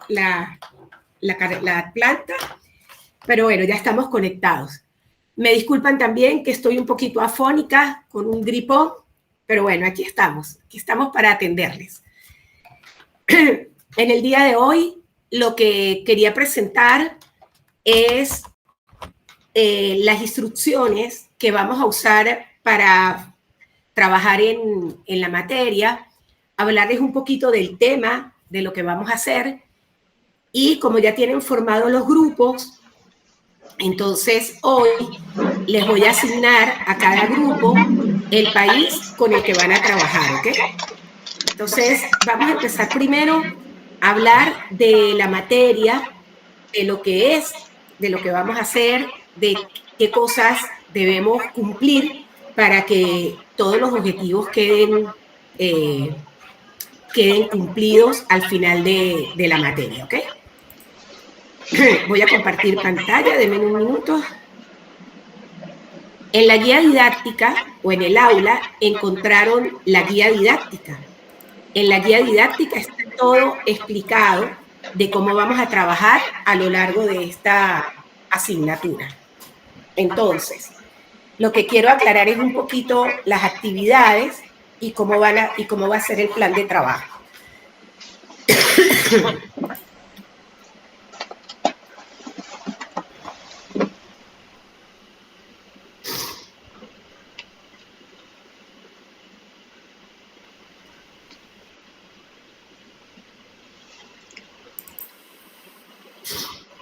la planta, pero bueno, ya estamos conectados. Me disculpan también que estoy un poquito afónica con un gripón, pero bueno, aquí estamos para atenderles. En el día de hoy, lo que quería presentar es las instrucciones que vamos a usar para trabajar en la materia, hablarles un poquito del tema, de lo que vamos a hacer, y como ya tienen formados los grupos, entonces hoy les voy a asignar a cada grupo el país con el que van a trabajar, ¿ok? Entonces vamos a empezar primero a hablar de la materia, de lo que es, de lo que vamos a hacer, de qué cosas debemos cumplir para que todos los objetivos queden cumplidos al final de la materia, ¿ok? Voy a compartir pantalla, denme un minuto. En la guía didáctica o en el aula encontraron la guía didáctica. En la guía didáctica está todo explicado de cómo vamos a trabajar a lo largo de esta asignatura. Entonces, lo que quiero aclarar es un poquito las actividades y cómo va a ser el plan de trabajo.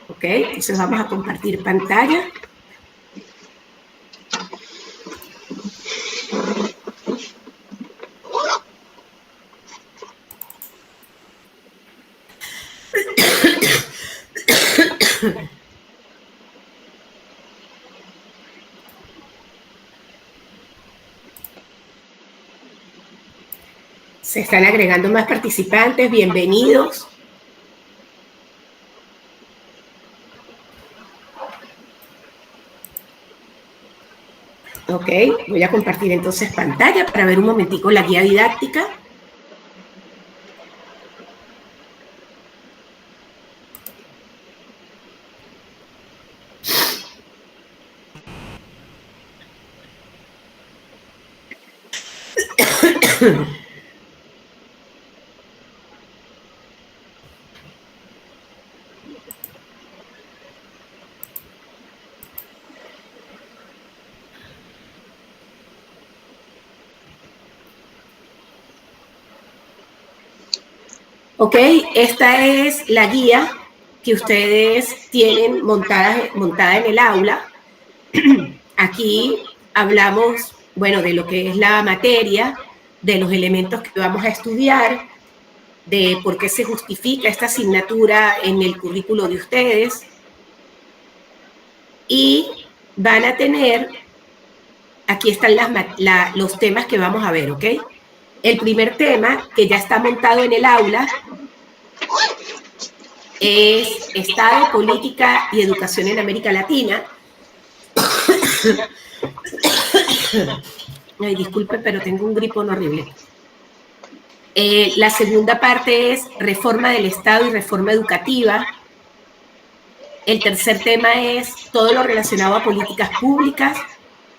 Ok, entonces vamos a compartir pantalla. Se están agregando más participantes, bienvenidos. Ok, voy a compartir entonces pantalla para ver un momentico la guía didáctica. Ok, esta es la guía que ustedes tienen montada en el aula. Aquí hablamos, bueno, de lo que es la materia, de los elementos que vamos a estudiar, de por qué se justifica esta asignatura en el currículo de ustedes. Y van a tener, aquí están los temas que vamos a ver, ¿ok? El primer tema, que ya está montado en el aula, es Estado, Política y Educación en América Latina. Ay, disculpen, pero tengo un gripón horrible. La segunda parte es Reforma del Estado y Reforma Educativa. El tercer tema es todo lo relacionado a políticas públicas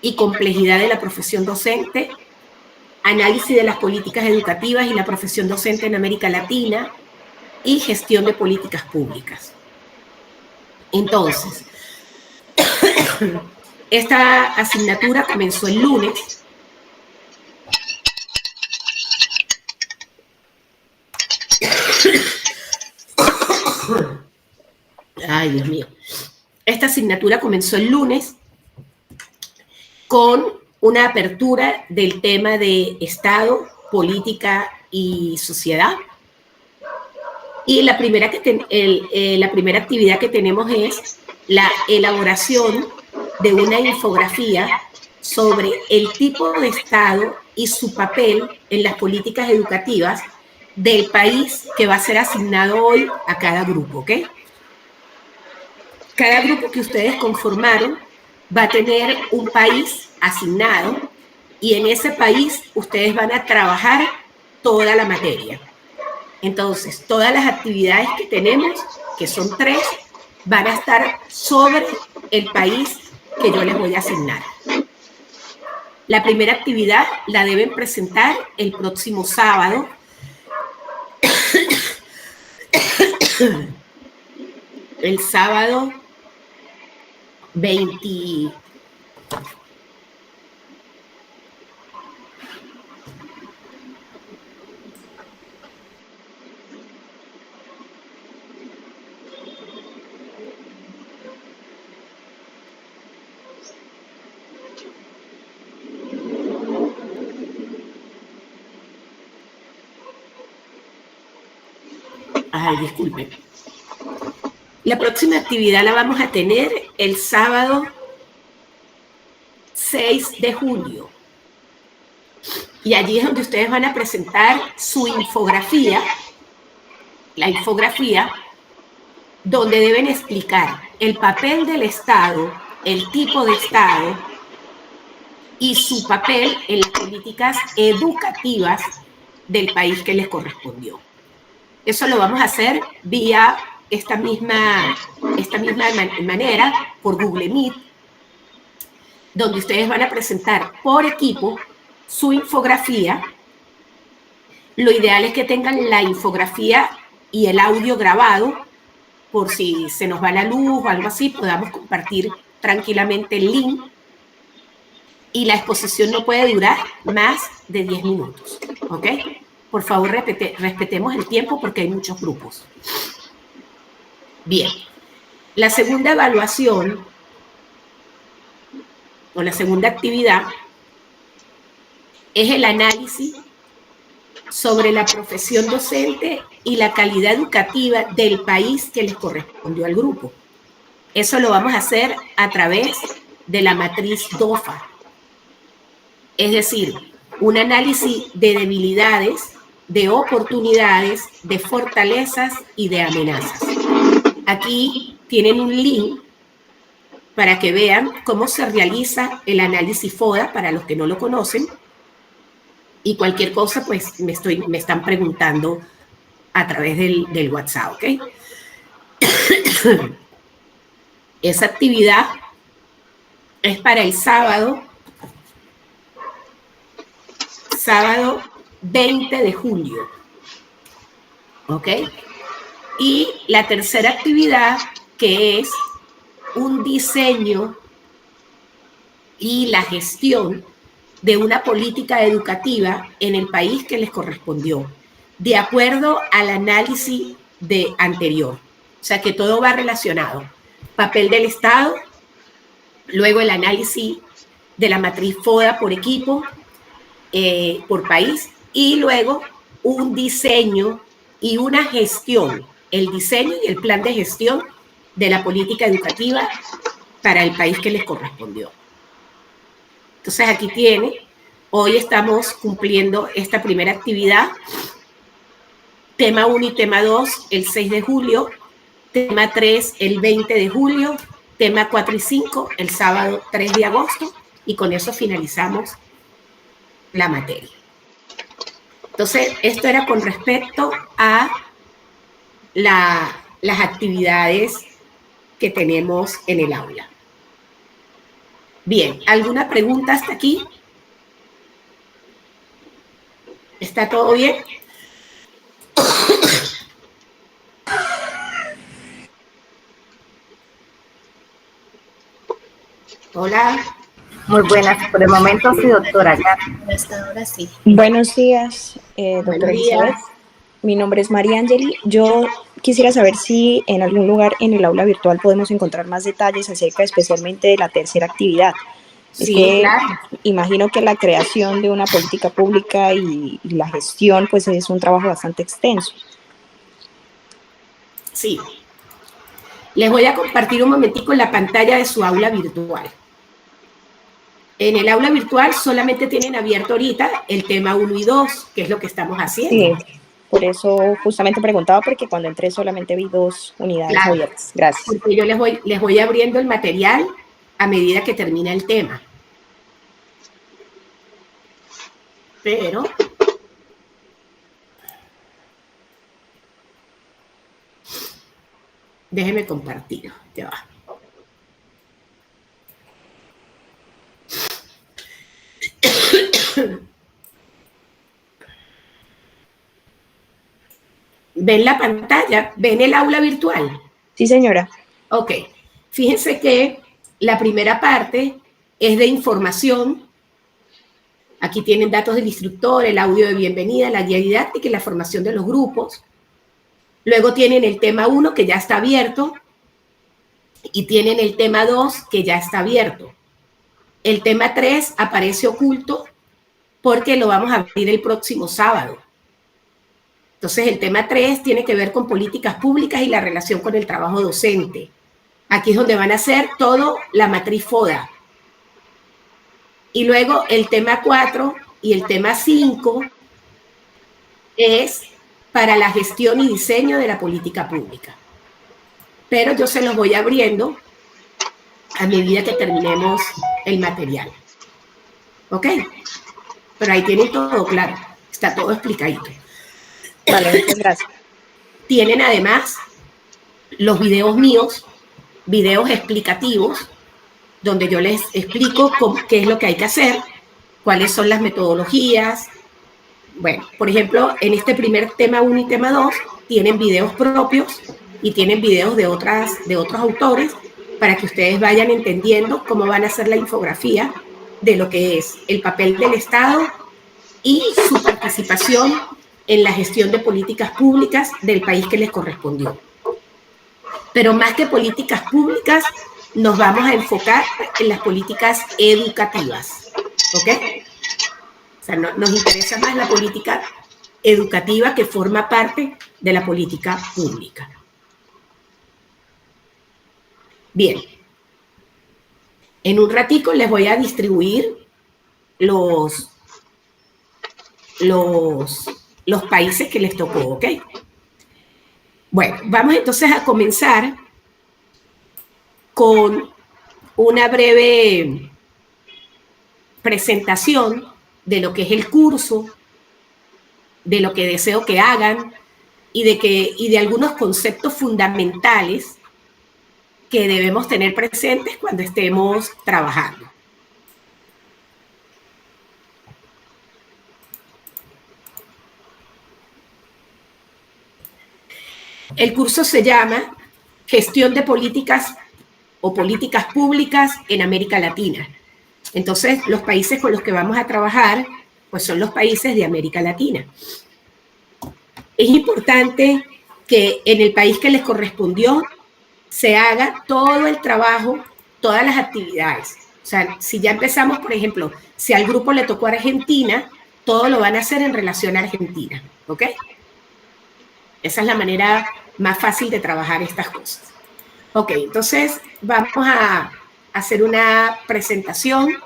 y complejidad de la profesión docente, análisis de las políticas educativas y la profesión docente en América Latina y gestión de políticas públicas. Entonces, esta asignatura comenzó el lunes. Ay, Dios mío. Esta asignatura comenzó el lunes con una apertura del tema de Estado, política y sociedad. Y la primera actividad que tenemos es la elaboración de una infografía sobre el tipo de Estado y su papel en las políticas educativas del país que va a ser asignado hoy a cada grupo, ¿ok? Cada grupo que ustedes conformaron va a tener un país asignado y en ese país ustedes van a trabajar toda la materia. Entonces, todas las actividades que tenemos, que son 3, van a estar sobre el país que yo les voy a asignar. La primera actividad la deben presentar el próximo sábado. El sábado 20. Ay, disculpen. La próxima actividad la vamos a tener el sábado 6 de julio. Y allí es donde ustedes van a presentar su infografía, la infografía, donde deben explicar el papel del Estado, el tipo de Estado y su papel en las políticas educativas del país que les correspondió. Eso lo vamos a hacer vía esta misma manera, por Google Meet, donde ustedes van a presentar por equipo su infografía. Lo ideal es que tengan la infografía y el audio grabado, por si se nos va la luz o algo así, podamos compartir tranquilamente el link. Y la exposición no puede durar más de 10 minutos, ¿ok? Por favor, respetemos el tiempo porque hay muchos grupos. Bien, la segunda evaluación o la segunda actividad es el análisis sobre la profesión docente y la calidad educativa del país que les correspondió al grupo. Eso lo vamos a hacer a través de la matriz DOFA. Es decir, un análisis de debilidades, de oportunidades, de fortalezas y de amenazas. Aquí tienen un link para que vean cómo se realiza el análisis FODA para los que no lo conocen. Y cualquier cosa, pues me están preguntando a través del WhatsApp, ¿ok? Esa actividad es para el sábado 20 de julio, ¿ok? Y la tercera actividad, que es un diseño y la gestión de una política educativa en el país que les correspondió, de acuerdo al análisis anterior. O sea que todo va relacionado. Papel del Estado, luego el análisis de la matriz FODA por equipo, por país, y luego un diseño y una gestión, el diseño y el plan de gestión de la política educativa para el país que les correspondió. Entonces aquí tiene, hoy estamos cumpliendo esta primera actividad, tema 1 y tema 2 el 6 de julio, tema 3 el 20 de julio, tema 4 y 5 el sábado 3 de agosto, y con eso finalizamos la materia. Entonces, esto era con respecto a las actividades que tenemos en el aula. Bien, ¿alguna pregunta hasta aquí? ¿Está todo bien? Hola. Muy buenas, por el momento sí, doctora. Hasta ahora sí. Buenos días, doctora Elizabeth. Mi nombre es María Angeli. Yo quisiera saber si en algún lugar en el aula virtual podemos encontrar más detalles acerca especialmente de la tercera actividad. Sí, es que claro. Imagino que la creación de una política pública y la gestión pues es un trabajo bastante extenso. Sí. Les voy a compartir un momentico la pantalla de su aula virtual. En el aula virtual solamente tienen abierto ahorita el tema 1 y 2, que es lo que estamos haciendo. Sí, por eso justamente preguntaba, porque cuando entré solamente vi 2 unidades abiertas. Gracias. Porque yo les voy abriendo el material a medida que termina el tema. Pero Déjeme compartir. Ya va. ¿Ven la pantalla? ¿Ven el aula virtual? Sí, señora. Ok. Fíjense que la primera parte es de información. Aquí tienen datos del instructor, el audio de bienvenida, la guía didáctica y la formación de los grupos. Luego tienen el tema 1, que ya está abierto, y tienen el tema 2, que ya está abierto. El tema 3 aparece oculto porque lo vamos a abrir el próximo sábado. Entonces, el tema 3 tiene que ver con políticas públicas y la relación con el trabajo docente. Aquí es donde van a hacer todo la matriz FODA. Y luego el tema 4 y el tema 5 es para la gestión y diseño de la política pública. Pero yo se los voy abriendo a medida que terminemos el material. ¿Ok? Pero ahí tienen todo claro, está todo explicadito. Vale, muchas gracias. Tienen además los videos míos, videos explicativos, donde yo les explico qué es lo que hay que hacer, cuáles son las metodologías. Bueno, por ejemplo, en este primer tema 1 y tema 2 tienen videos propios y tienen videos de otros autores para que ustedes vayan entendiendo cómo van a hacer la infografía de lo que es el papel del Estado y su participación en la gestión de políticas públicas del país que les correspondió. Pero más que políticas públicas, nos vamos a enfocar en las políticas educativas, ¿ok? O sea, nos interesa más la política educativa que forma parte de la política pública. Bien. En un ratico les voy a distribuir los países que les tocó, ¿ok? Bueno, vamos entonces a comenzar con una breve presentación de lo que es el curso, de lo que deseo que hagan y de algunos conceptos fundamentales que debemos tener presentes cuando estemos trabajando. El curso se llama Gestión de Políticas o Políticas Públicas en América Latina. Entonces, los países con los que vamos a trabajar, pues son los países de América Latina. Es importante que en el país que les correspondió se haga todo el trabajo, todas las actividades. O sea, si ya empezamos, por ejemplo, si al grupo le tocó Argentina, todo lo van a hacer en relación a Argentina, ¿ok? Esa es la manera más fácil de trabajar estas cosas. Ok, entonces vamos a hacer una presentación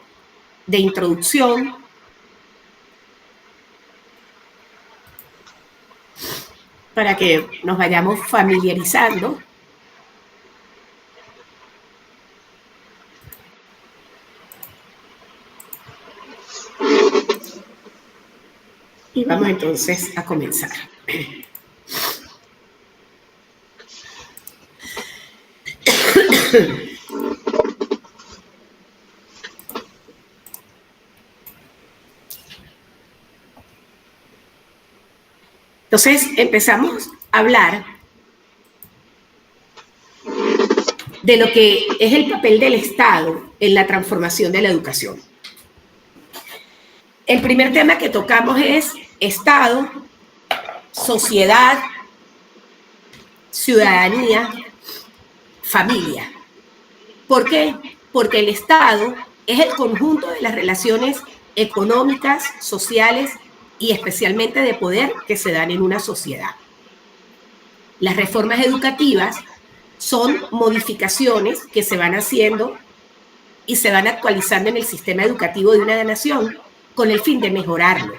de introducción. Para que nos vayamos familiarizando. Y vamos entonces a comenzar. Entonces empezamos a hablar de lo que es el papel del Estado en la transformación de la educación. El primer tema que tocamos es Estado, sociedad, ciudadanía, familia. ¿Por qué? Porque el Estado es el conjunto de las relaciones económicas, sociales y especialmente de poder que se dan en una sociedad. Las reformas educativas son modificaciones que se van haciendo y se van actualizando en el sistema educativo de una nación con el fin de mejorarlo.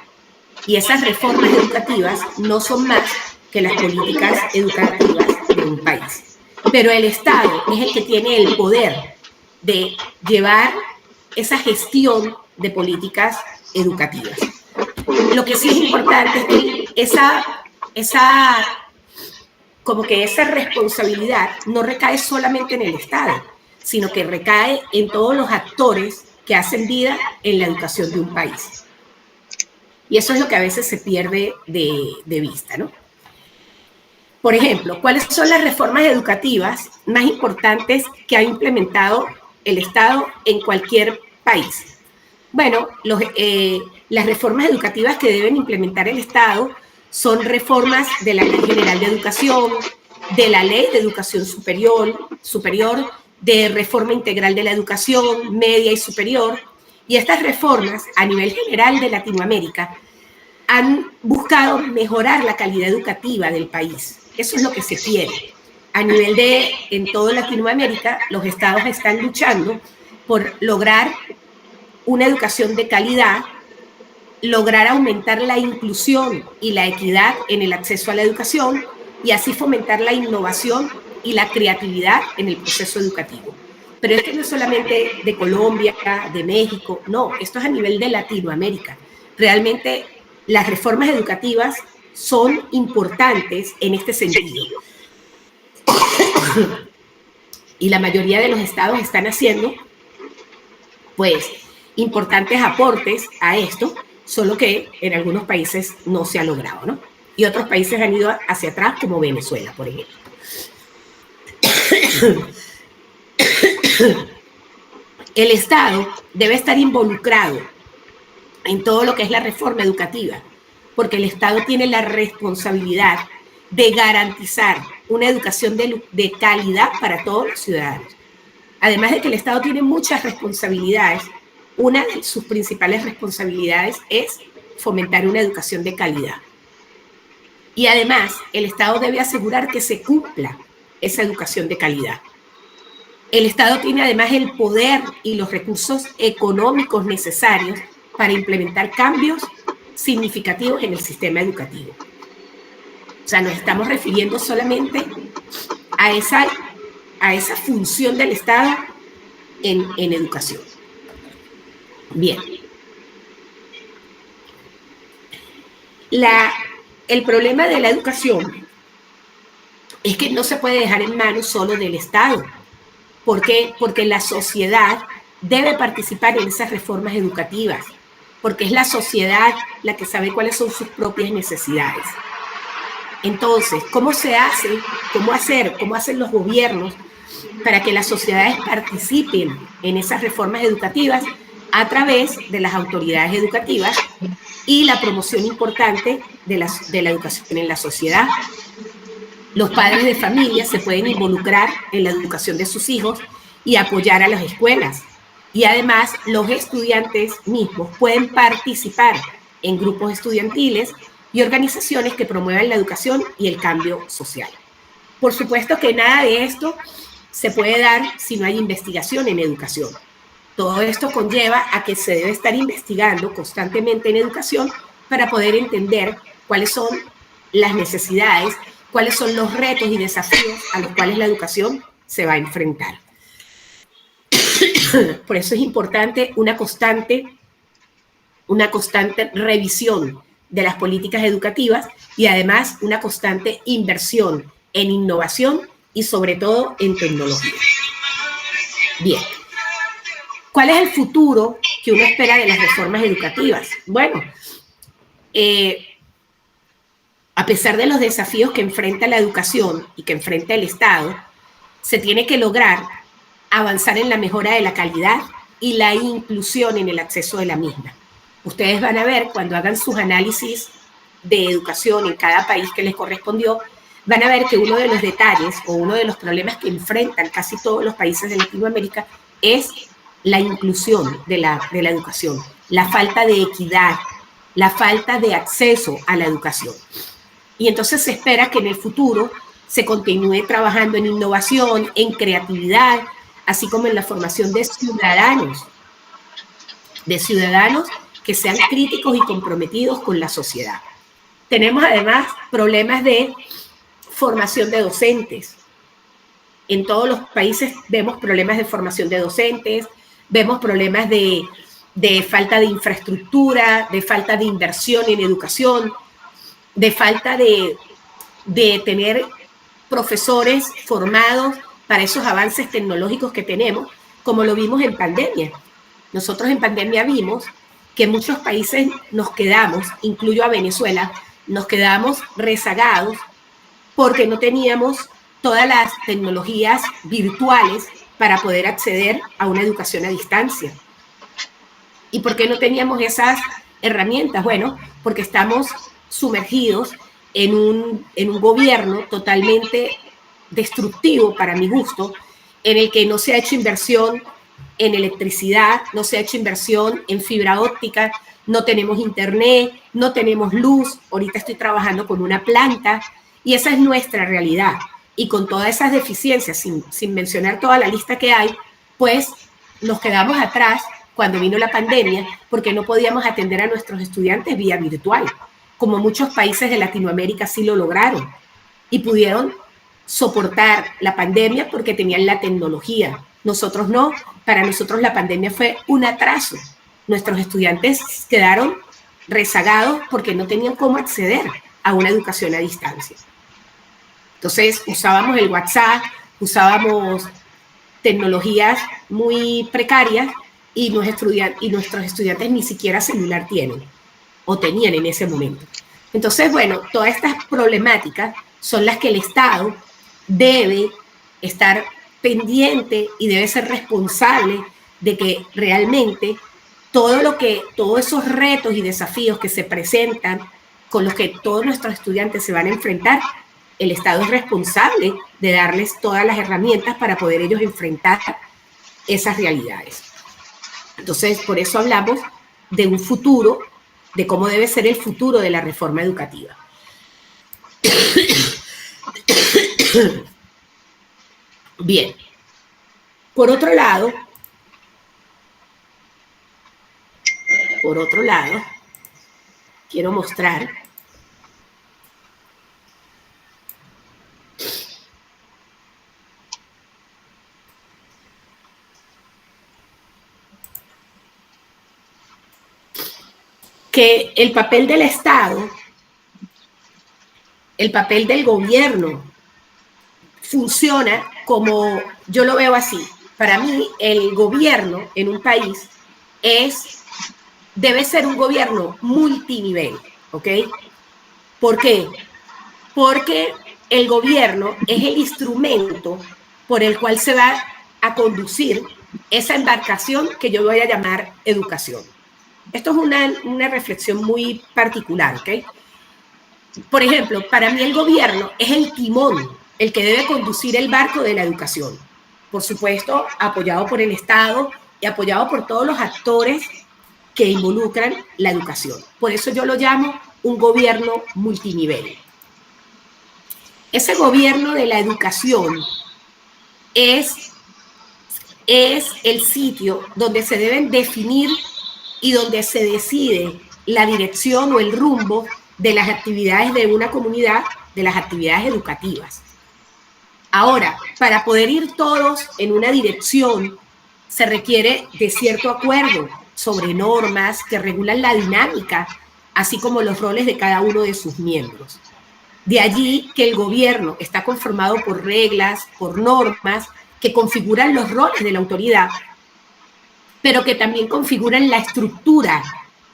Y esas reformas educativas no son más que las políticas educativas de un país. Pero el Estado es el que tiene el poder de llevar esa gestión de políticas educativas. Lo que sí es importante es que esa como que esa responsabilidad no recae solamente en el Estado, sino que recae en todos los actores que hacen vida en la educación de un país. Y eso es lo que a veces se pierde de vista, ¿no? Por ejemplo, ¿cuáles son las reformas educativas más importantes que ha implementado el Estado en cualquier país? Bueno, las reformas educativas que deben implementar el Estado son reformas de la Ley General de Educación, de la Ley de Educación Superior, de reforma integral de la educación media y superior. Y estas reformas, a nivel general de Latinoamérica, han buscado mejorar la calidad educativa del país. Eso es lo que se quiere. A nivel en toda Latinoamérica, los estados están luchando por lograr una educación de calidad, lograr aumentar la inclusión y la equidad en el acceso a la educación y así fomentar la innovación y la creatividad en el proceso educativo. Pero esto no es solamente de Colombia, de México, no, esto es a nivel de Latinoamérica. Realmente las reformas educativas son importantes en este sentido. Y la mayoría de los estados están haciendo, pues, importantes aportes a esto, solo que en algunos países no se ha logrado, ¿no? Y otros países han ido hacia atrás, como Venezuela, por ejemplo. El Estado debe estar involucrado en todo lo que es la reforma educativa, porque el Estado tiene la responsabilidad de garantizar una educación de calidad para todos los ciudadanos. Además de que el Estado tiene muchas responsabilidades, una de sus principales responsabilidades es fomentar una educación de calidad. Y además, el Estado debe asegurar que se cumpla esa educación de calidad. El Estado tiene además el poder y los recursos económicos necesarios para implementar cambios significativos en el sistema educativo. O sea, nos estamos refiriendo solamente a esa función del Estado en educación. Bien. El problema de la educación es que no se puede dejar en manos solo del Estado. ¿Por qué? Porque la sociedad debe participar en esas reformas educativas, porque es la sociedad la que sabe cuáles son sus propias necesidades. Entonces, ¿cómo se hace? ¿Cómo hacen los gobiernos para que las sociedades participen en esas reformas educativas? A través de las autoridades educativas y la promoción importante de la educación en la sociedad. Los padres de familia se pueden involucrar en la educación de sus hijos y apoyar a las escuelas. Y además, los estudiantes mismos pueden participar en grupos estudiantiles y organizaciones que promuevan la educación y el cambio social. Por supuesto que nada de esto se puede dar si no hay investigación en educación. Todo esto conlleva a que se debe estar investigando constantemente en educación para poder entender cuáles son las necesidades, cuáles son los retos y desafíos a los cuales la educación se va a enfrentar. Por eso es importante una constante revisión de las políticas educativas y además una constante inversión en innovación y sobre todo en tecnología. Bien. ¿Cuál es el futuro que uno espera de las reformas educativas? Bueno, a pesar de los desafíos que enfrenta la educación y que enfrenta el Estado, se tiene que lograr avanzar en la mejora de la calidad y la inclusión en el acceso de la misma. Ustedes van a ver cuando hagan sus análisis de educación en cada país que les correspondió, van a ver que uno de los detalles o uno de los problemas que enfrentan casi todos los países de Latinoamérica es la inclusión de la educación, la falta de equidad, la falta de acceso a la educación. Y entonces se espera que en el futuro se continúe trabajando en innovación, en creatividad, así como en la formación de ciudadanos que sean críticos y comprometidos con la sociedad. Tenemos además problemas de formación de docentes. En todos los países vemos problemas de formación de docentes, vemos problemas de falta de infraestructura, de falta de inversión en educación, de falta de tener profesores formados para esos avances tecnológicos que tenemos, como lo vimos en pandemia. Nosotros en pandemia vimos que muchos países nos quedamos, incluyo a Venezuela, nos quedamos rezagados porque no teníamos todas las tecnologías virtuales para poder acceder a una educación a distancia. ¿Y por qué no teníamos esas herramientas? Bueno, porque estamos sumergidos en un gobierno totalmente destructivo, para mi gusto, en el que no se ha hecho inversión en electricidad, no se ha hecho inversión en fibra óptica, no tenemos internet, no tenemos luz. Ahorita estoy trabajando con una planta y esa es nuestra realidad. Y con todas esas deficiencias, sin mencionar toda la lista que hay, pues nos quedamos atrás cuando vino la pandemia porque no podíamos atender a nuestros estudiantes vía virtual, como muchos países de Latinoamérica sí lo lograron y pudieron soportar la pandemia porque tenían la tecnología. Nosotros no. Para nosotros la pandemia fue un atraso. Nuestros estudiantes quedaron rezagados porque no tenían cómo acceder a una educación a distancia. Entonces usábamos el WhatsApp, usábamos tecnologías muy precarias y nuestros estudiantes ni siquiera celular tienen o tenían en ese momento. Entonces, bueno, todas estas problemáticas son las que el Estado debe estar pendiente y debe ser responsable de que realmente todos esos retos y desafíos que se presentan, con los que todos nuestros estudiantes se van a enfrentar, el Estado es responsable de darles todas las herramientas para poder ellos enfrentar esas realidades. Entonces, por eso hablamos de un futuro, de cómo debe ser el futuro de la reforma educativa. Bien. Por otro lado, quiero mostrar que el papel del Estado, el papel del gobierno, funciona como, yo lo veo así. Para mí, el gobierno en un país debe ser un gobierno multinivel, ¿ok? ¿Por qué? Porque el gobierno es el instrumento por el cual se va a conducir esa embarcación que yo voy a llamar educación. Esto es una reflexión muy particular, ¿ok? Por ejemplo, para mí el gobierno es el timón, el que debe conducir el barco de la educación. Por supuesto, apoyado por el Estado y apoyado por todos los actores que involucran la educación. Por eso yo lo llamo un gobierno multinivel. Ese gobierno de la educación es el sitio donde se deben definir y donde se decide la dirección o el rumbo de las actividades de una comunidad, de las actividades educativas. Ahora, para poder ir todos en una dirección, se requiere de cierto acuerdo sobre normas que regulan la dinámica, así como los roles de cada uno de sus miembros. De allí que el gobierno está conformado por reglas, por normas que configuran los roles de la autoridad, pero que también configuran la estructura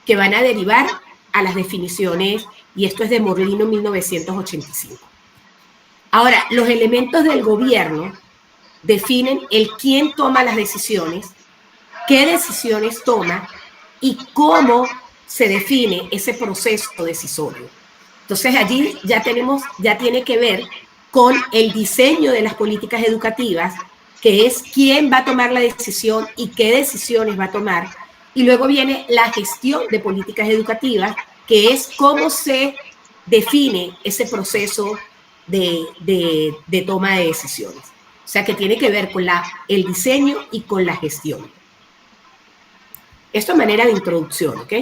que van a derivar a las definiciones, y esto es de Morlino 1985. Ahora, los elementos del gobierno definen el quién toma las decisiones, qué decisiones toma y cómo se define ese proceso decisorio. Entonces allí ya tiene que ver con el diseño de las políticas educativas, que es quién va a tomar la decisión y qué decisiones va a tomar. Y luego viene la gestión de políticas educativas, que es cómo se define ese proceso de toma de decisiones. O sea, que tiene que ver con el diseño y con la gestión. Esto de manera de introducción, ¿ok?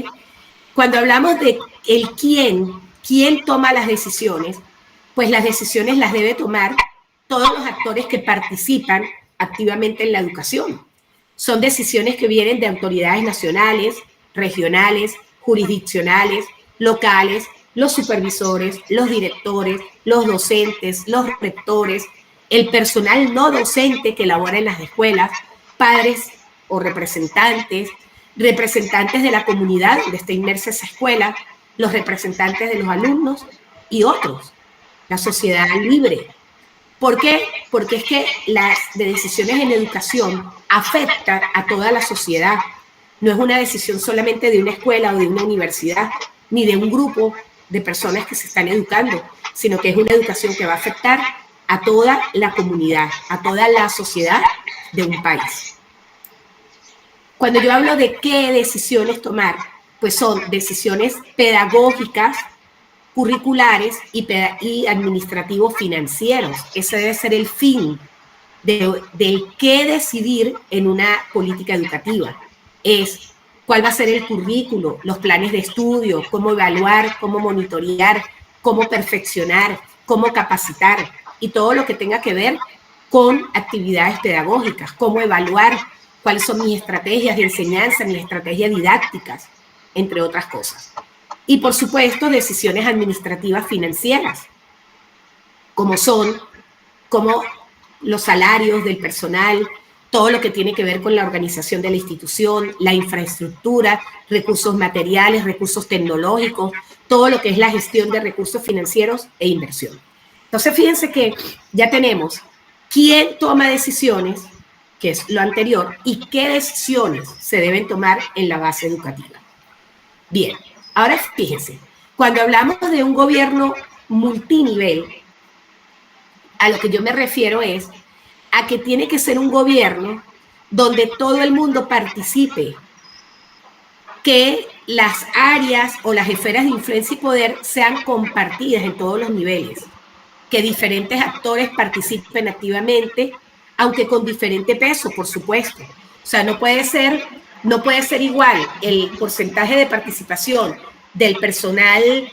Cuando hablamos de el quién toma las decisiones, pues las decisiones las debe tomar todos los actores que participan activamente en la educación. Son decisiones que vienen de autoridades nacionales, regionales, jurisdiccionales, locales, los supervisores, los directores, los docentes, los rectores, el personal no docente que labora en las escuelas, padres o representantes, representantes de la comunidad donde está inmersa esa escuela, los representantes de los alumnos y otros, la sociedad libre. ¿Por qué? Porque es que las decisiones en educación afectan a toda la sociedad. No es una decisión solamente de una escuela o de una universidad, ni de un grupo de personas que se están educando, sino que es una educación que va a afectar a toda la comunidad, a toda la sociedad de un país. Cuando yo hablo de qué decisiones tomar, pues son decisiones pedagógicas, curriculares y administrativos financieros. Ese debe ser el fin del qué decidir en una política educativa. Es cuál va a ser el currículo, los planes de estudio, cómo evaluar, cómo monitorear, cómo perfeccionar, cómo capacitar y todo lo que tenga que ver con actividades pedagógicas, cómo evaluar, cuáles son mis estrategias de enseñanza, mis estrategias didácticas, entre otras cosas. Y, por supuesto, decisiones administrativas financieras, como los salarios del personal, todo lo que tiene que ver con la organización de la institución, la infraestructura, recursos materiales, recursos tecnológicos, todo lo que es la gestión de recursos financieros e inversión. Entonces, fíjense que ya tenemos quién toma decisiones, que es lo anterior, y qué decisiones se deben tomar en la base educativa. Bien, ahora fíjense, cuando hablamos de un gobierno multinivel, a lo que yo me refiero es a que tiene que ser un gobierno donde todo el mundo participe, que las áreas o las esferas de influencia y poder sean compartidas en todos los niveles, que diferentes actores participen activamente, aunque con diferente peso, por supuesto. O sea, no puede ser igual el porcentaje de participación del personal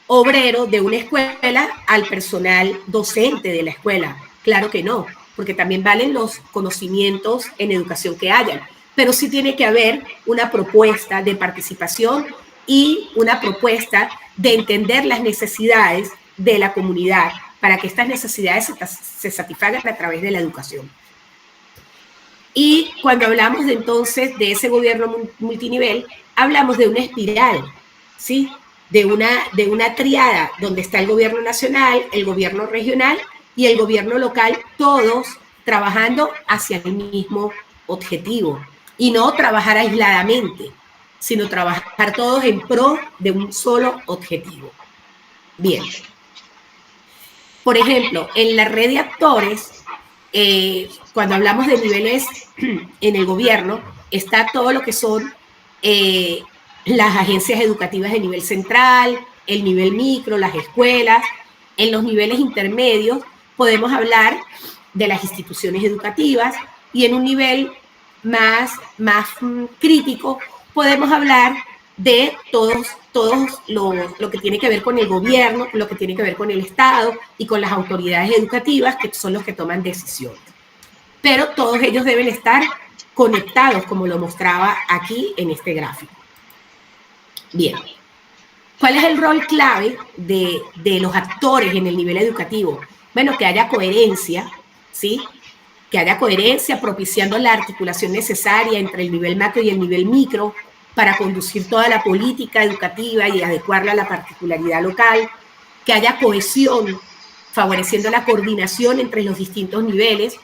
obrero de una escuela al personal docente de la escuela. Claro que no, porque también valen los conocimientos en educación que hayan, pero sí tiene que haber una propuesta de participación y una propuesta de entender las necesidades de la comunidad para que estas necesidades se satisfagan a través de la educación. Y cuando hablamos entonces de ese gobierno multinivel, hablamos de una espiral, ¿sí? De una triada donde está el gobierno nacional, el gobierno regional y el gobierno local, todos trabajando hacia el mismo objetivo. Y no trabajar aisladamente, sino trabajar todos en pro de un solo objetivo. Bien. Por ejemplo, en la red de actores, cuando hablamos de niveles en el gobierno, está todo lo que son las agencias educativas de nivel central, el nivel micro, las escuelas. En los niveles intermedios podemos hablar de las instituciones educativas y en un nivel más crítico podemos hablar de todos lo que tiene que ver con el gobierno, lo que tiene que ver con el Estado y con las autoridades educativas, que son los que toman decisiones. Pero todos ellos deben estar conectados, como lo mostraba aquí en este gráfico. Bien, ¿cuál es el rol clave de los actores en el nivel educativo? Bueno, que haya coherencia, ¿sí? Que haya coherencia propiciando la articulación necesaria entre el nivel macro y el nivel micro para conducir toda la política educativa y adecuarla a la particularidad local, que haya cohesión, favoreciendo la coordinación entre los distintos niveles,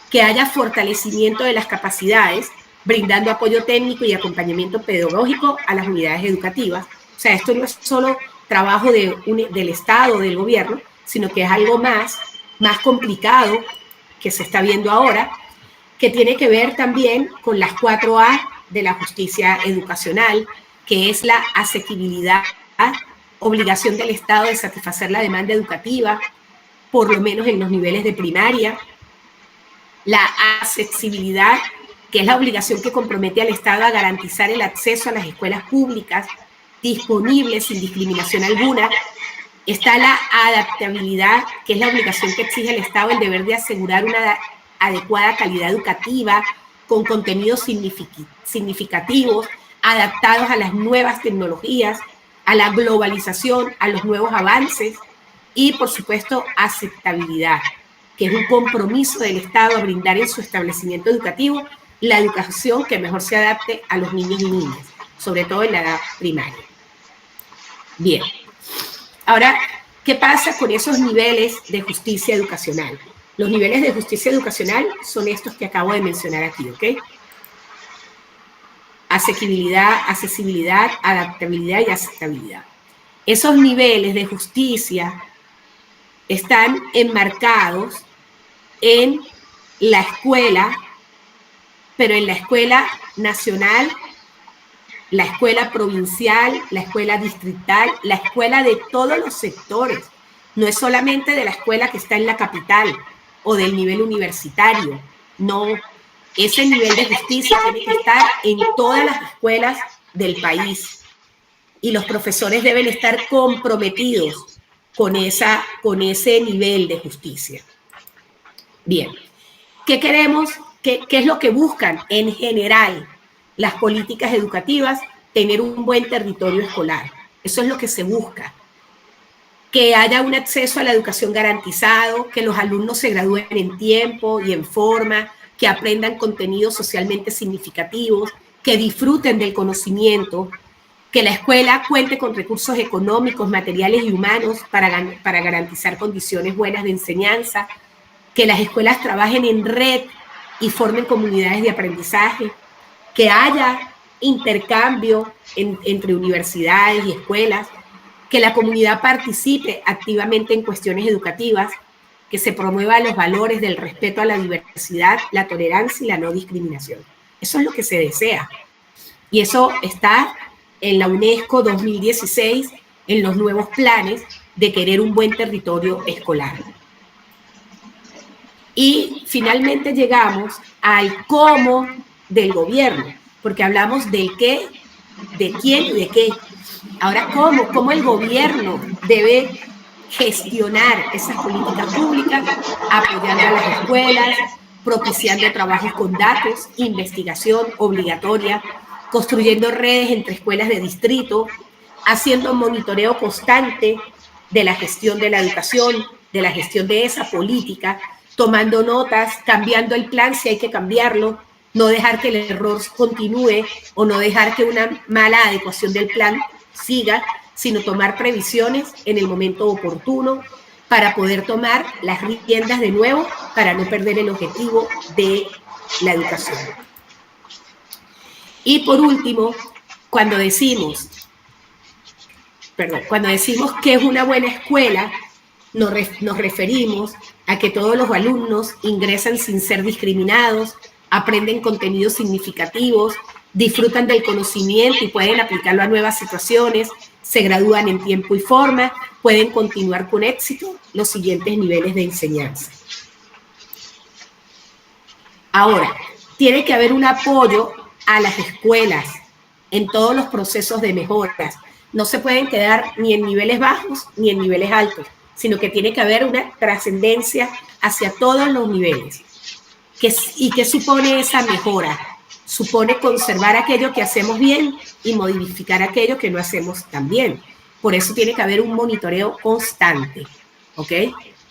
que haya fortalecimiento de las capacidades, brindando apoyo técnico y acompañamiento pedagógico a las unidades educativas. O sea, esto no es solo trabajo del Estado, del gobierno, sino que es algo más complicado que se está viendo ahora, que tiene que ver también con las 4A de la justicia educacional, que es la asequibilidad, obligación del Estado de satisfacer la demanda educativa, por lo menos en los niveles de primaria, la accesibilidad, que es la obligación que compromete al Estado a garantizar el acceso a las escuelas públicas disponibles sin discriminación alguna. Está la adaptabilidad, que es la obligación que exige el Estado el deber de asegurar una adecuada calidad educativa con contenidos significativos, adaptados a las nuevas tecnologías, a la globalización, a los nuevos avances y, por supuesto, aceptabilidad, que es un compromiso del Estado a brindar en su establecimiento educativo la educación que mejor se adapte a los niños y niñas, sobre todo en la edad primaria. Bien, ahora, ¿qué pasa con esos niveles de justicia educacional? Los niveles de justicia educacional son estos que acabo de mencionar aquí, ¿ok? Asequibilidad, accesibilidad, adaptabilidad y aceptabilidad. Esos niveles de justicia están enmarcados en la escuela, pero en la escuela nacional, la escuela provincial, la escuela distrital, la escuela de todos los sectores. No es solamente de la escuela que está en la capital o del nivel universitario. No, ese nivel de justicia tiene que estar en todas las escuelas del país. Y los profesores deben estar comprometidos con ese nivel de justicia. Bien, ¿qué queremos? ¿Qué es lo que buscan en general las políticas educativas? Tener un buen territorio escolar. Eso es lo que se busca. Que haya un acceso a la educación garantizado, que los alumnos se gradúen en tiempo y en forma, que aprendan contenidos socialmente significativos, que disfruten del conocimiento, que la escuela cuente con recursos económicos, materiales y humanos para garantizar condiciones buenas de enseñanza, que las escuelas trabajen en red y formen comunidades de aprendizaje, que haya intercambio entre universidades y escuelas, que la comunidad participe activamente en cuestiones educativas, que se promuevan los valores del respeto a la diversidad, la tolerancia y la no discriminación. Eso es lo que se desea. Y eso está en la UNESCO 2016, en los nuevos planes de querer un buen territorio escolar. Y finalmente llegamos al cómo del gobierno, porque hablamos del qué, de quién y de qué. Ahora, ¿cómo el gobierno debe gestionar esas políticas públicas, apoyando a las escuelas, propiciando trabajos con datos, investigación obligatoria, construyendo redes entre escuelas de distrito, haciendo monitoreo constante de la gestión de la educación, de la gestión de esa política, tomando notas, cambiando el plan si hay que cambiarlo, no dejar que el error continúe o no dejar que una mala adecuación del plan siga, sino tomar previsiones en el momento oportuno para poder tomar las riendas de nuevo para no perder el objetivo de la educación. Y por último, cuando decimos que es una buena escuela, nos referimos a que todos los alumnos ingresan sin ser discriminados, aprenden contenidos significativos, disfrutan del conocimiento y pueden aplicarlo a nuevas situaciones, se gradúan en tiempo y forma, pueden continuar con éxito los siguientes niveles de enseñanza. Ahora, tiene que haber un apoyo a las escuelas en todos los procesos de mejoras. No se pueden quedar ni en niveles bajos ni en niveles altos, sino que tiene que haber una trascendencia hacia todos los niveles. ¿Y qué supone esa mejora? Supone conservar aquello que hacemos bien y modificar aquello que no hacemos tan bien. Por eso tiene que haber un monitoreo constante, ¿ok?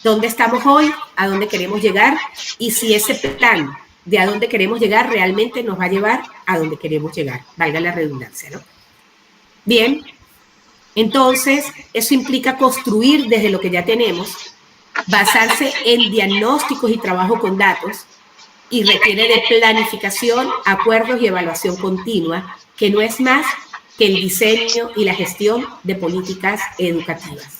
¿Dónde estamos hoy? ¿A dónde queremos llegar? Y si ese plan de a dónde queremos llegar realmente nos va a llevar a donde queremos llegar, valga la redundancia, ¿no? Bien, entonces eso implica construir desde lo que ya tenemos, basarse en diagnósticos y trabajo con datos, y requiere de planificación, acuerdos y evaluación continua, que no es más que el diseño y la gestión de políticas educativas.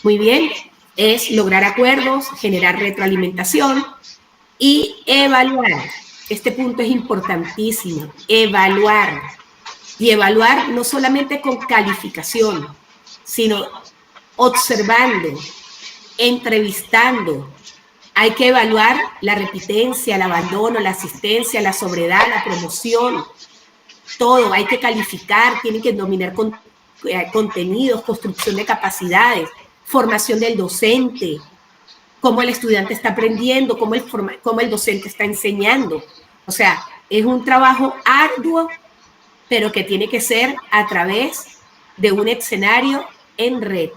Muy bien, es lograr acuerdos, generar retroalimentación y evaluar. Este punto es importantísimo, evaluar. Y evaluar no solamente con calificación, sino observando, entrevistando. Hay que evaluar la repitencia, el abandono, la asistencia, la sobriedad, la promoción, todo. Hay que calificar, tienen que dominar contenidos, construcción de capacidades, formación del docente, cómo el estudiante está aprendiendo, cómo el docente está enseñando. O sea, es un trabajo arduo, pero que tiene que ser a través de un escenario en red.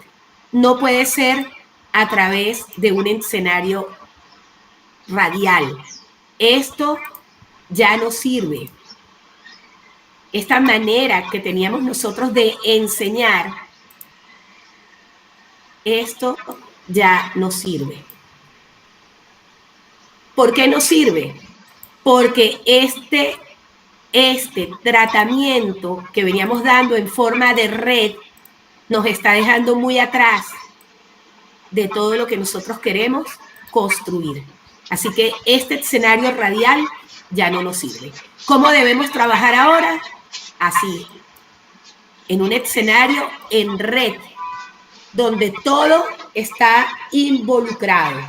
No puede ser a través de un escenario radial. Esto ya no sirve. Esta manera que teníamos nosotros de enseñar, esto ya no sirve. ¿Por qué no sirve? Porque este tratamiento que veníamos dando en forma de red nos está dejando muy atrás de todo lo que nosotros queremos construir. Así que este escenario radial ya no nos sirve. ¿Cómo debemos trabajar ahora? Así, en un escenario en red, donde todo está involucrado,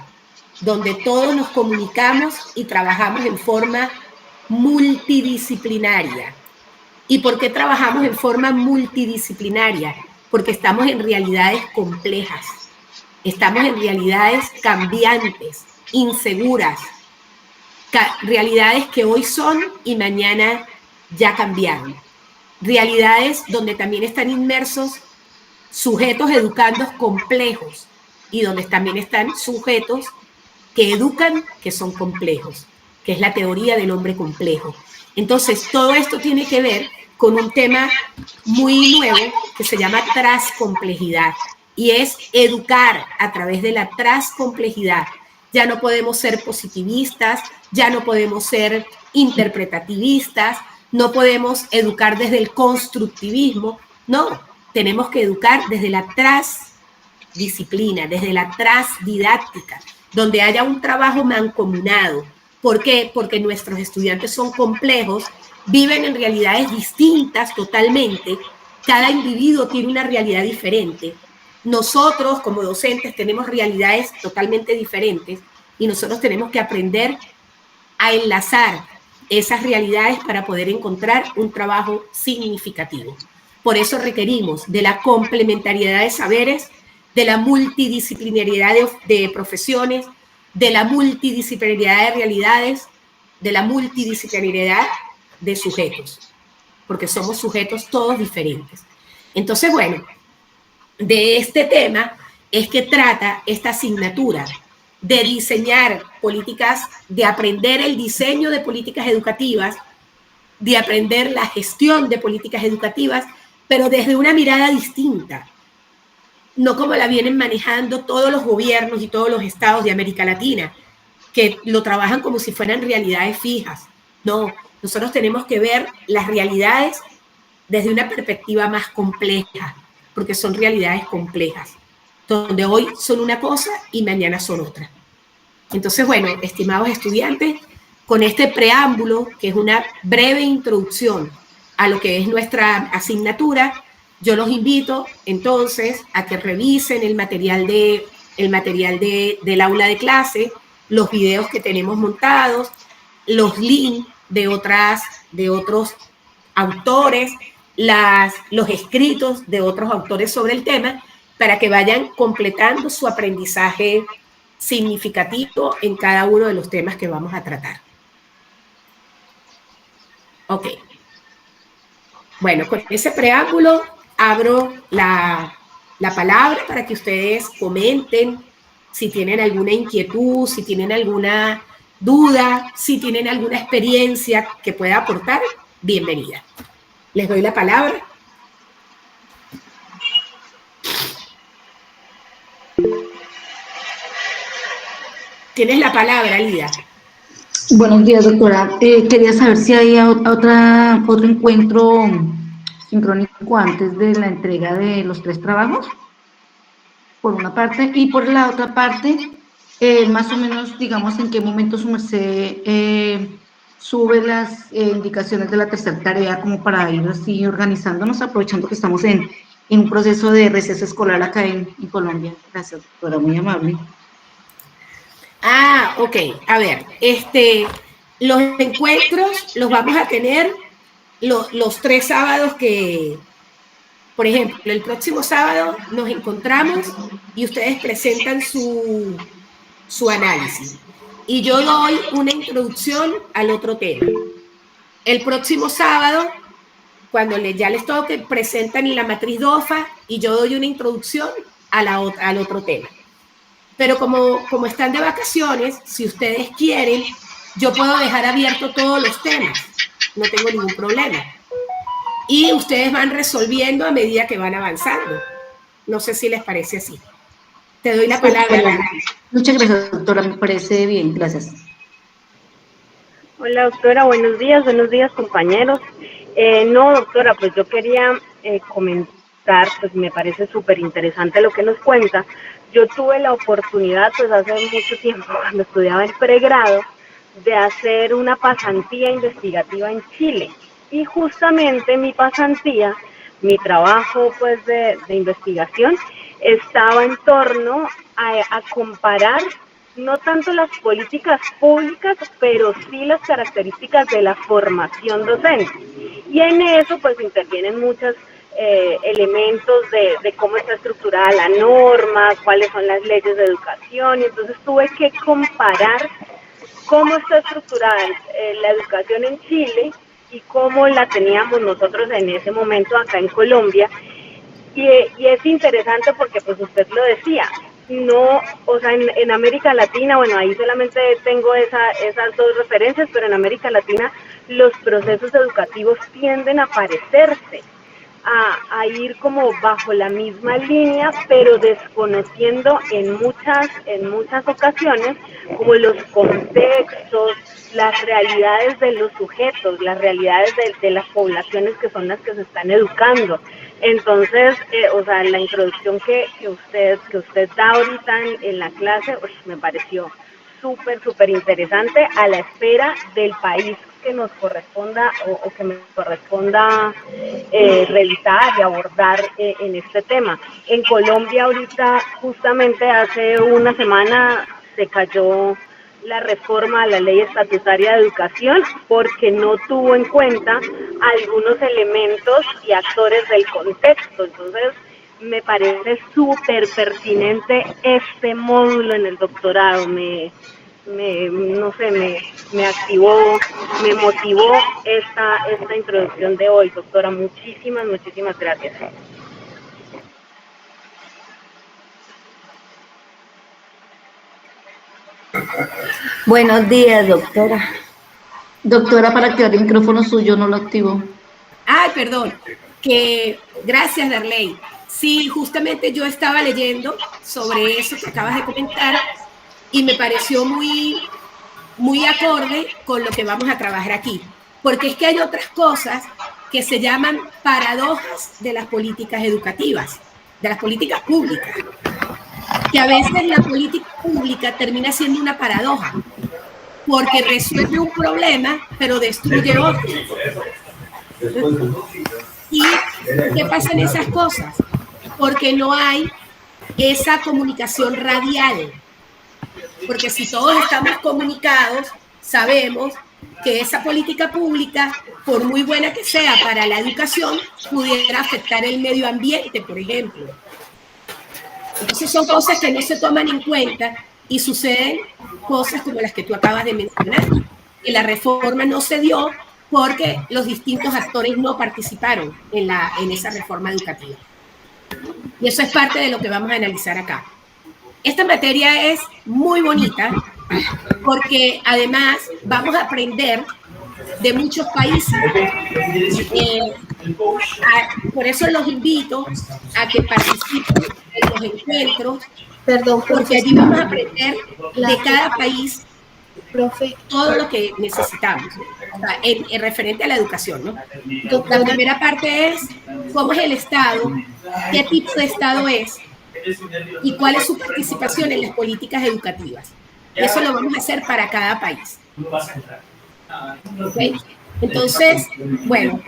donde todos nos comunicamos y trabajamos en forma multidisciplinaria. ¿Y por qué trabajamos en forma multidisciplinaria? Porque estamos en realidades complejas, estamos en realidades cambiantes, inseguras, realidades que hoy son y mañana ya cambiaron. Realidades donde también están inmersos sujetos educandos complejos y donde también están sujetos que educan que son complejos, que es la teoría del hombre complejo. Entonces, todo esto tiene que ver con un tema muy nuevo que se llama transcomplejidad, y es educar a través de la transcomplejidad. Ya no podemos ser positivistas, ya no podemos ser interpretativistas, no podemos educar desde el constructivismo, no, tenemos que educar desde la transdisciplina, desde la transdidáctica, donde haya un trabajo mancomunado. ¿Por qué? Porque nuestros estudiantes son complejos, viven en realidades distintas totalmente, cada individuo tiene una realidad diferente. Nosotros como docentes tenemos realidades totalmente diferentes y nosotros tenemos que aprender a enlazar esas realidades para poder encontrar un trabajo significativo. Por eso requerimos de la complementariedad de saberes, de la multidisciplinariedad de profesiones, de la multidisciplinariedad de realidades, de la multidisciplinariedad de sujetos, porque somos sujetos todos diferentes. Entonces, bueno, de este tema es que trata esta asignatura, de diseñar políticas, de aprender el diseño de políticas educativas, de aprender la gestión de políticas educativas, pero desde una mirada distinta, no como la vienen manejando todos los gobiernos y todos los estados de América Latina, que lo trabajan como si fueran realidades fijas. No, nosotros tenemos que ver las realidades desde una perspectiva más compleja, porque son realidades complejas, donde hoy son una cosa y mañana son otra. Entonces, bueno, estimados estudiantes, con este preámbulo, que es una breve introducción a lo que es nuestra asignatura, yo los invito entonces a que revisen el material del aula de clase, los videos que tenemos montados, los links de otros autores, los escritos de otros autores sobre el tema, para que vayan completando su aprendizaje significativo en cada uno de los temas que vamos a tratar. Ok. Bueno, con ese preámbulo abro la palabra para que ustedes comenten si tienen alguna inquietud, si tienen alguna duda, si tienen alguna experiencia que pueda aportar, bienvenida. Les doy la palabra. Tienes la palabra, Lida. Buenos días, doctora. Quería saber si hay otro encuentro sincrónico antes de la entrega de los 3 trabajos, por una parte, y por la otra parte, más o menos, digamos, en qué momento su merced sube las indicaciones de la tercera tarea, como para ir así organizándonos, aprovechando que estamos en un proceso de receso escolar acá en Colombia. Gracias, doctora, muy amable. Ah, ok. A ver, los encuentros los vamos a tener los 3 sábados que, por ejemplo, el próximo sábado nos encontramos y ustedes presentan su análisis. Y yo doy una introducción al otro tema. El próximo sábado Cuando ya les toque, presentan la matriz DOFA y yo doy una introducción al otro tema. Pero como están de vacaciones, si ustedes quieren, yo puedo dejar abierto todos los temas, no tengo ningún problema. Y ustedes van resolviendo a medida que van avanzando. No sé si les parece así. Te doy la palabra. Muchas gracias, doctora, me parece bien, gracias. Hola, doctora, buenos días, compañeros. No, doctora, pues yo quería comentar, pues me parece súper interesante lo que nos cuenta. Yo tuve la oportunidad, pues hace mucho tiempo, cuando estudiaba el pregrado, de hacer una pasantía investigativa en Chile. Y justamente mi pasantía, mi trabajo pues de investigación, estaba en torno a comparar no tanto las políticas públicas, pero sí las características de la formación docente. Y en eso pues intervienen muchos elementos de cómo está estructurada la norma, cuáles son las leyes de educación, y entonces tuve que comparar cómo está estructurada la educación en Chile y cómo la teníamos nosotros en ese momento acá en Colombia. Y es interesante porque pues usted lo decía, no, o sea, en América Latina, bueno, ahí solamente tengo esas dos referencias, pero en América Latina los procesos educativos tienden a parecerse, a ir como bajo la misma línea, pero desconociendo en muchas ocasiones como los contextos, las realidades de los sujetos, las realidades de las poblaciones que son las que se están educando. Entonces, o sea, la introducción que usted da ahorita en la clase, me pareció súper interesante, a la espera del país que nos corresponda o que me corresponda revisar y abordar en este tema. En Colombia ahorita, justamente hace una semana, se cayó la reforma a la ley estatutaria de educación porque no tuvo en cuenta algunos elementos y actores del contexto. Entonces, me parece súper pertinente este módulo en el doctorado. No sé, me activó, me motivó esta introducción de hoy, doctora. Muchísimas gracias. Buenos días, doctora. Doctora, para activar el micrófono suyo no lo activo. Ay, perdón. Gracias, Darley. Sí, justamente yo estaba leyendo sobre eso que acabas de comentar y me pareció muy acorde con lo que vamos a trabajar aquí. Porque es que hay otras cosas que se llaman paradojas de las políticas educativas, de las políticas públicas. Que a veces la política pública termina siendo una paradoja, porque resuelve un problema, pero destruye otro. ¿Y qué pasa en esas cosas? Porque no hay esa comunicación radial. Porque si todos estamos comunicados, sabemos que esa política pública, por muy buena que sea para la educación, pudiera afectar el medio ambiente, por ejemplo. Entonces son cosas que no se toman en cuenta y suceden cosas como las que tú acabas de mencionar, que la reforma no se dio porque los distintos actores no participaron en esa reforma educativa. Y eso es parte de lo que vamos a analizar acá. Esta materia es muy bonita porque además vamos a aprender de muchos países. Por eso los invito a que participen en los encuentros, porque allí vamos a aprender de cada país todo lo que necesitamos, o sea, en referente a la educación, ¿no? La primera parte es cómo es el Estado, qué tipo de Estado es y cuál es su participación en las políticas educativas. Eso lo vamos a hacer para cada país. ¿Okay? Entonces, bueno,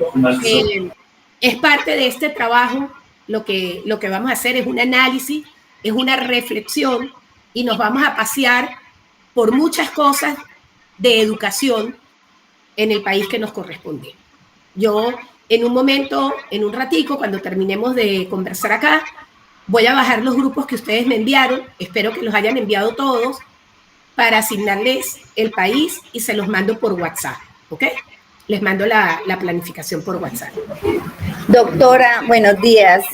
es parte de este trabajo, lo que vamos a hacer es un análisis, es una reflexión y nos vamos a pasear por muchas cosas de educación en el país que nos corresponde. Yo en un momento, en un ratico, cuando terminemos de conversar acá, voy a bajar los grupos que ustedes me enviaron, espero que los hayan enviado todos, para asignarles el país y se los mando por WhatsApp, ¿ok? les mando la planificación por WhatsApp. Doctora, buenos días.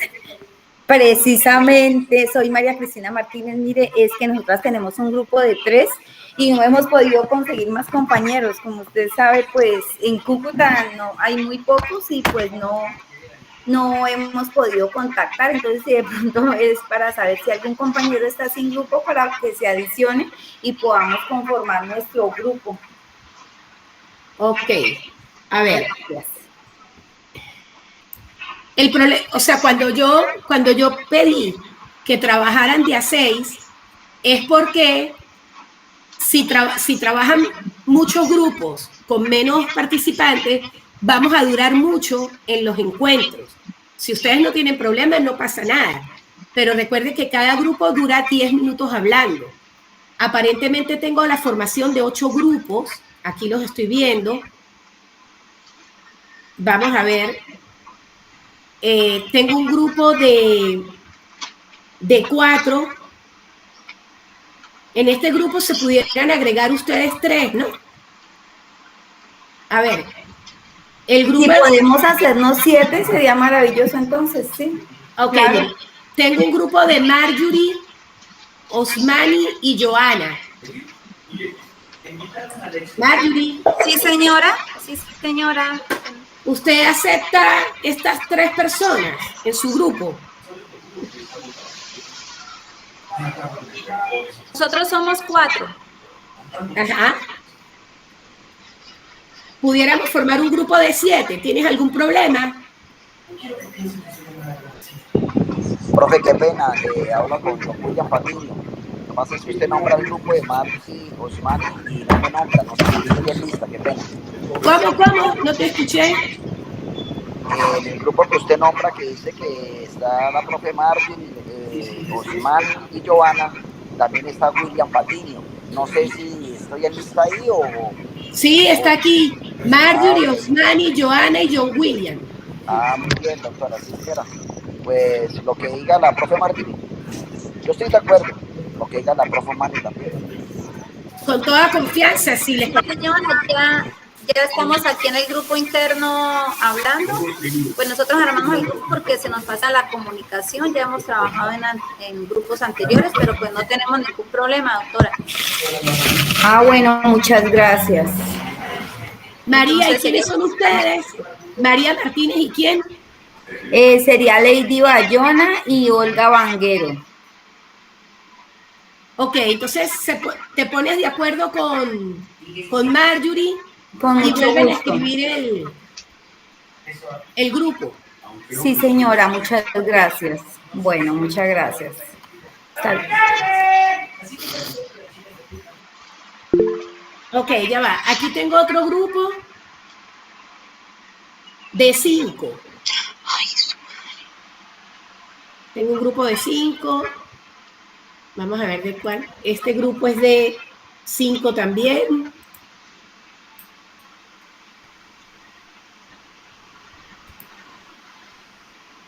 Precisamente soy María Cristina Martínez. Mire, es que nosotras tenemos un grupo de 3 y no hemos podido conseguir más compañeros. Como usted sabe, pues en Cúcuta no hay muy pocos y pues no hemos podido contactar. Entonces, si de pronto es para saber si algún compañero está sin grupo para que se adicione y podamos conformar nuestro grupo. Ok, a ver. Gracias. El problema, o sea, cuando yo pedí que trabajaran de a 6, es porque si trabajan muchos grupos con menos participantes, vamos a durar mucho en los encuentros. Si ustedes no tienen problemas, no pasa nada. Pero recuerden que cada grupo dura 10 minutos hablando. Aparentemente tengo la formación de 8 grupos. Aquí los estoy viendo. Vamos a ver. Tengo un grupo de 4. En este grupo se pudieran agregar ustedes 3, ¿no? A ver, el grupo... Si podemos hacernos 7, sería maravilloso entonces, sí. Ok, Claro. bien. Tengo un grupo de Marjorie, Osmani y Joana. Marjorie. Sí, señora. Sí, señora. ¿Usted acepta estas 3 personas en su grupo? Nosotros somos 4. Ajá. Pudiéramos formar un grupo de 7. ¿Tienes algún problema? Profe, qué pena, hablo con don William Patiño. Lo que pasa es que usted nombra el grupo de Marci, Osman y no me nombra, no sé si estoy en lista, qué pena. ¿Cómo? No te escuché. En el grupo que usted nombra, que dice que está la profe Marvin, Osman y Joana, también está William Patiño. No sé si estoy en lista ahí o... Sí, está aquí. Marjorie, Osmani, Joana y John William. Ah, muy bien, doctora, sí, señora. Pues lo que diga la profe Martín, yo estoy de acuerdo, lo que diga la profe Martín también. Con toda confianza, si les... Señora, ya estamos aquí en el grupo interno hablando. Pues nosotros armamos el grupo porque se nos pasa la comunicación. Ya hemos trabajado en grupos anteriores, pero pues no tenemos ningún problema, doctora. Ah, bueno, muchas gracias. María, ¿y Entonces, quiénes son ustedes? María Martínez, ¿y quién? Sería Lady Bayona y Olga Vanguero. Ok, entonces te pones de acuerdo con Marjorie Con y mucho vuelven a gusto. escribir el grupo. Sí, señora, muchas gracias. Bueno, muchas gracias. Hasta luego. Ok, ya va. Aquí tengo otro grupo de 5. Tengo un grupo de 5. Vamos a ver de cuál. Este grupo es de 5 también.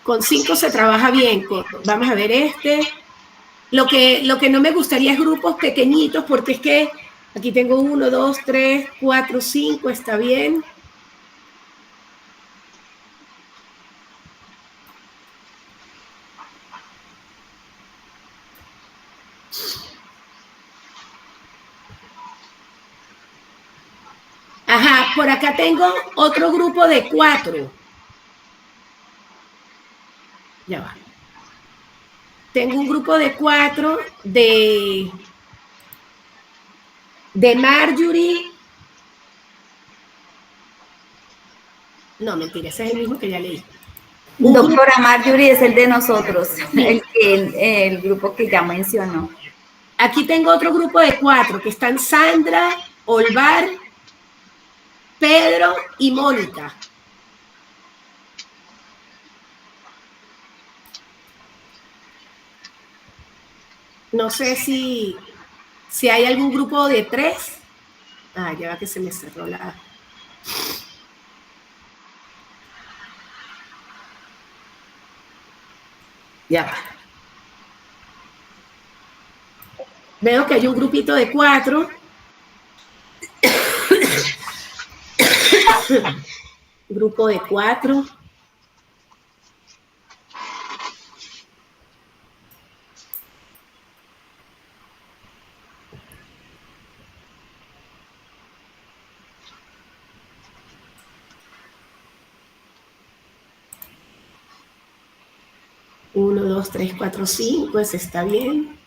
Con 5 se trabaja bien. Vamos a ver este. Lo que no me gustaría es grupos pequeñitos, porque es que aquí tengo 1, 2, 3, 4, 5, está bien. Ajá, por acá tengo otro grupo de 4. Ya va. Tengo un grupo de 4 de Marjorie. No, mentira, ese es el mismo que ya leí. Doctora Marjorie es el de nosotros, el grupo que ya mencionó. Aquí tengo otro grupo de 4 que están Sandra, Olvar, Pedro y Mónica. No sé si hay algún grupo de 3. Ah, ya va que se me cerró la... Ya va. Veo que hay un grupito de 4. Grupo de 4. Uno, 2, 3, 4, 5, ese está bien.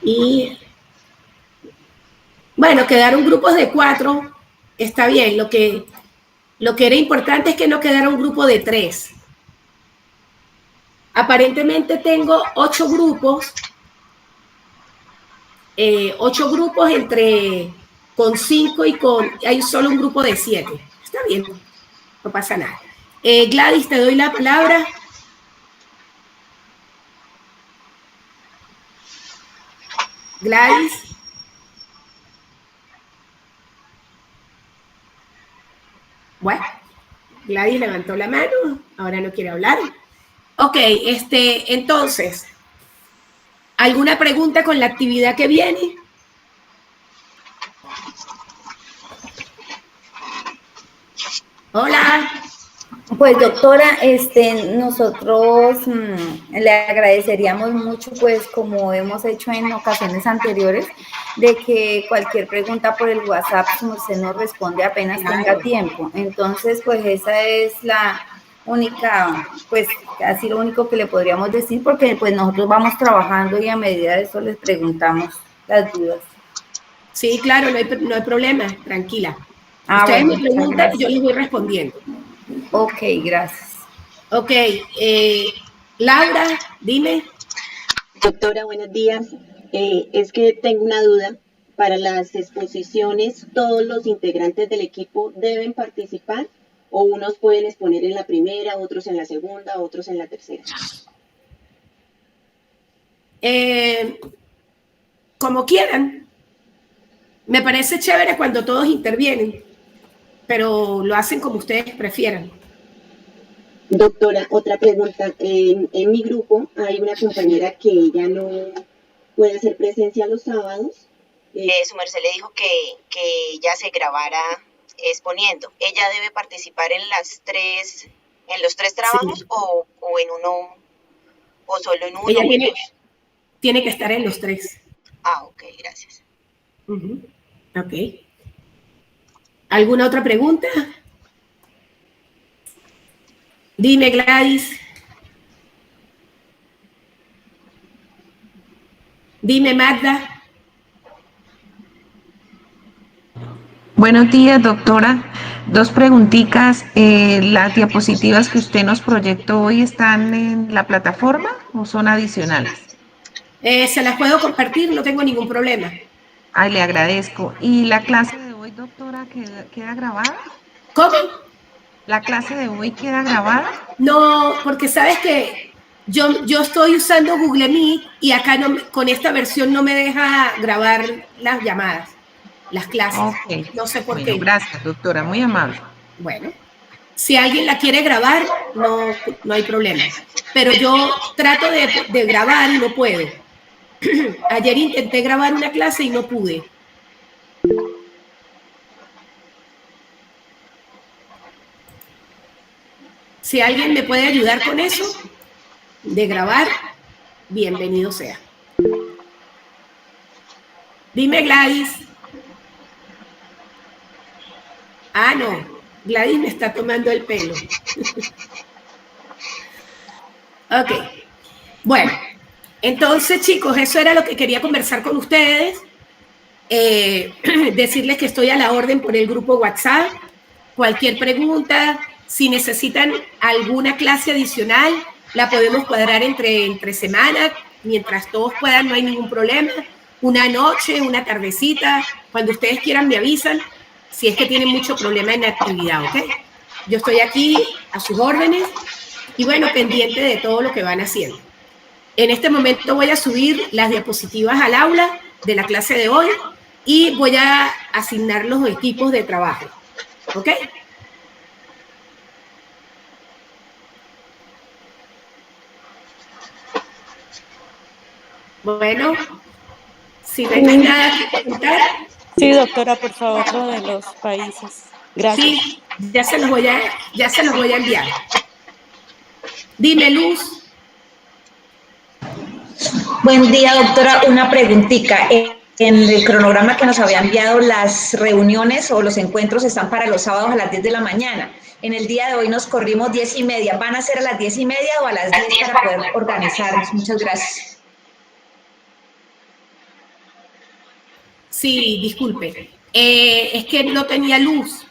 Y bueno, quedaron grupos de 4, está bien. Lo que era importante es que no quedara un grupo de 3. Aparentemente tengo 8 grupos, 8 grupos con 5 y hay solo un grupo de 7. Está bien, no pasa nada. Gladys, te doy la palabra. Gladys. Bueno, Gladys levantó la mano, ahora no quiere hablar. Ok, entonces, ¿alguna pregunta con la actividad que viene? Hola. Pues doctora, nosotros le agradeceríamos mucho, pues como hemos hecho en ocasiones anteriores, de que cualquier pregunta por el WhatsApp usted nos responde apenas tenga tiempo. Entonces, pues esa es la única, pues así lo único que le podríamos decir, porque pues nosotros vamos trabajando y a medida de eso les preguntamos las dudas. Sí, claro, no hay problema, tranquila. Ustedes me preguntan y yo les voy respondiendo. Ok, gracias. Ok, Laura, dime. Doctora, buenos días. Es que tengo una duda. Para las exposiciones, ¿todos los integrantes del equipo deben participar o unos pueden exponer en la primera, otros en la segunda, otros en la tercera? Como quieran. Me parece chévere cuando todos intervienen, pero lo hacen como ustedes prefieran. Doctora, otra pregunta. En mi grupo hay una compañera que ella no puede hacer presencia los sábados. Su merced le dijo que ella se grabara exponiendo. ¿Ella debe participar en los tres trabajos, sí, o en uno, o solo en uno? Ella tiene que estar en los 3. Ah, ok, gracias. Ok. ¿Alguna otra pregunta? Dime, Gladys. Dime, Magda. Buenos días, doctora. 2 preguntitas. ¿Las diapositivas que usted nos proyectó hoy están en la plataforma o son adicionales? Se las puedo compartir, no tengo ningún problema. Ay, le agradezco. ¿Y la clase de hoy, doctora, queda grabada? ¿Cómo? ¿La clase de hoy queda grabada? No, porque sabes que yo estoy usando Google Meet y acá con esta versión no me deja grabar las llamadas, las clases. Okay. No sé por qué. Gracias, doctora, muy amable. Bueno, si alguien la quiere grabar, no hay problema. Pero yo trato de grabar y no puedo. Ayer intenté grabar una clase y no pude. Si alguien me puede ayudar con eso, de grabar, bienvenido sea. Dime, Gladys. Ah, no. Gladys me está tomando el pelo. Ok. Bueno, entonces, chicos, eso era lo que quería conversar con ustedes. Decirles que estoy a la orden por el grupo WhatsApp. Cualquier pregunta, si necesitan alguna clase adicional, la podemos cuadrar entre semanas, mientras todos puedan, no hay ningún problema. Una noche, una tardecita, cuando ustedes quieran me avisan, si es que tienen mucho problema en la actividad, ¿ok? Yo estoy aquí a sus órdenes y bueno, pendiente de todo lo que van haciendo. En este momento voy a subir las diapositivas al aula de la clase de hoy y voy a asignar los equipos de trabajo, ¿ok? Bueno, si no hay nada que preguntar. Sí, doctora, por favor, lo de los países. Gracias. Sí, ya se los voy a enviar. Dime, Luz. Buen día, doctora. Una preguntita. En el cronograma que nos había enviado, las reuniones o los encuentros están para los sábados a las 10 de la mañana. En el día de hoy nos corrimos 10:30. ¿Van a ser a las 10:30 o a las 10 para poder organizarnos? Muchas gracias. Sí, disculpe. Es que no tenía luz.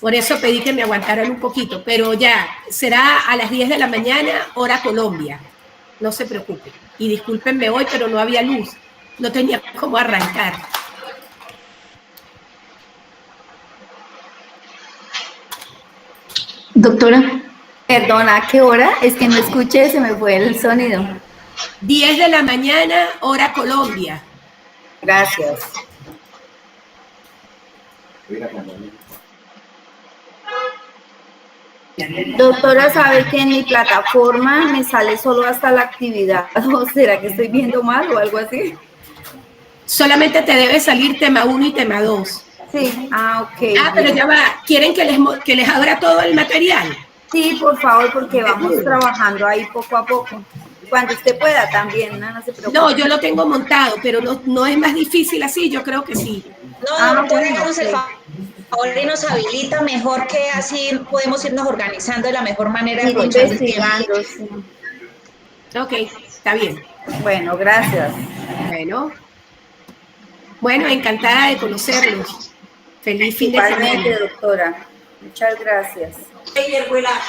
Por eso pedí que me aguantaran un poquito. Pero ya, será a las 10 de la mañana, hora Colombia. No se preocupe. Y discúlpenme hoy, pero no había luz. No tenía cómo arrancar. Doctora. Perdona, ¿a qué hora? Es que no escuché, se me fue el sonido. 10 de la mañana, hora Colombia. Gracias. Doctora, ¿sabe que en mi plataforma me sale solo hasta la actividad? ¿O será que estoy viendo mal o algo así? Solamente te debe salir tema 1 y tema 2. Sí, ok. Pero ya va. ¿Quieren que les abra todo el material? Sí, por favor, porque vamos trabajando ahí poco a poco. Cuando usted pueda también, no se preocupe. No, yo lo tengo montado, pero no es más difícil así, yo creo que sí. No, doctora, háganos el favor y nos habilita mejor, que así podemos irnos organizando de la mejor manera. Investigando, sí. Ok, está bien. Bueno, gracias. Bueno, encantada de conocerlos. Feliz fin de semana. Igualmente, doctora. Muchas gracias.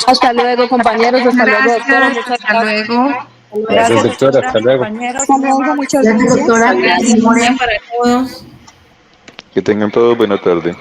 Hasta luego, compañeros. Hasta luego, doctora. Gracias, hasta luego. Gracias, doctora. Hasta luego. Hasta luego, muchas Gracias, doctora. Gracias para todos. Que tengan todos buena tarde.